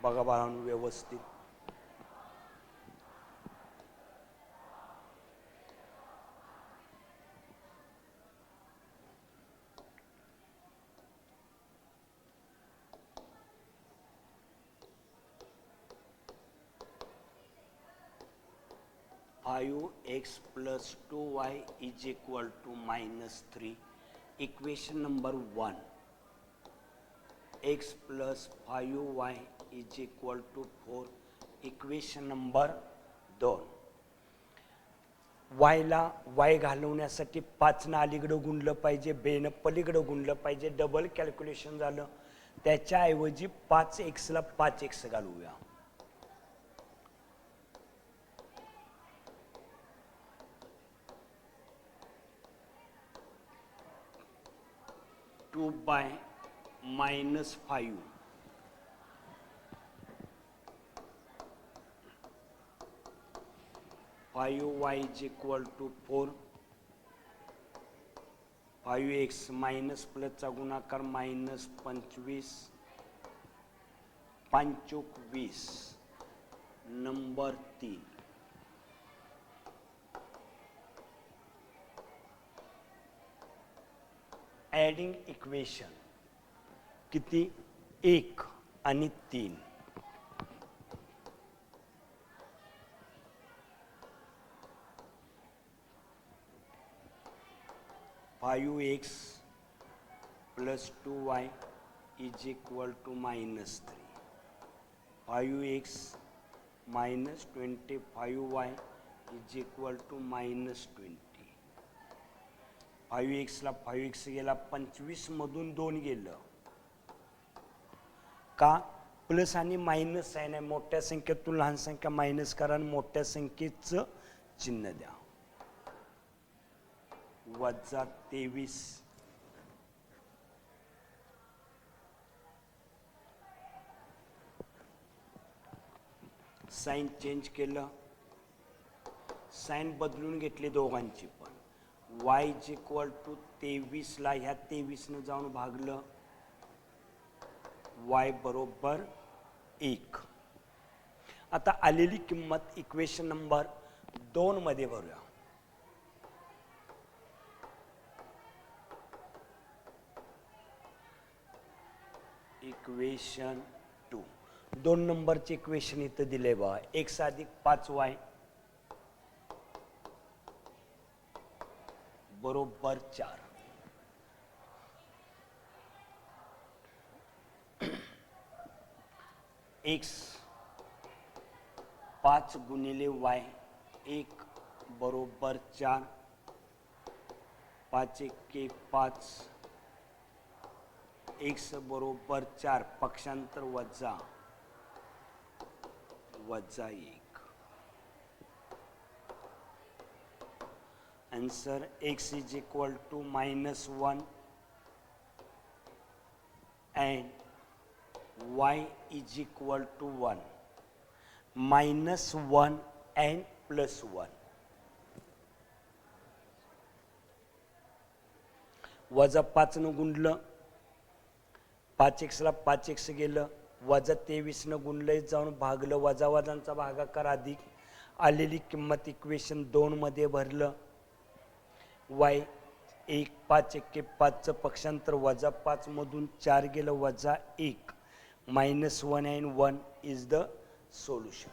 बघा बाळांनो व्यवस्थित. (5x + 2y = -3). Equation number 1. x + 5y = 4. Equation number 2. y ला y घालवण्यासाठी 5 न अलीकडे गुणलं पाहिजे, b न पलीकडे गुणलं पाहिजे. डबल कॅल्क्युलेशन झालं. त्याच्याऐवजी 5x ला 5x घालूया. 2 by -5 5y = 4. 5x मायनस प्लसचा गुणाकार -25 25 नंबर 3. ॲडिंग इक्वेशन किती 1 आणि 3. (5x + 2y = -3). 5x - 25y = -20. 5x ला 5x गेला, 25 मधून 2 गेलं. का प्लस आणि मायनस आहे ना, मोठ्या संख्येतून लहान संख्या मायनस करा आणि मोठ्या संख्येचं चिन्ह द्या. -23 साइन चेंज केलं, साइन बदलून घेतली दोघांची पण. y = 23 ला ह्या 23 न जाऊन भागलं, y = 1. आता आलेली किंमत इक्वेशन नंबर 2 मध्ये भरूया. इक्वेशन 2 2 नंबरचे इक्वेशन इथं दिले बा. x + 5y = 4. x 5 गुणिले y 1 = 4. 5 × 5 x = 4. पक्षांतर वजा 1. Answer x = -1 and y = 1. -1 and +1. -5 न गुणलं, 5x ला 5x गेलं, -23 न गुणलं जाऊन भागलं, वजांचा भागाकार अधिक. आलेली किंमत इक्वेशन 2 मध्ये भरलं. y 1 5 × 5 पक्षांतर -5 मधून 4 गेलं, -1. -1 and 1 is the solution.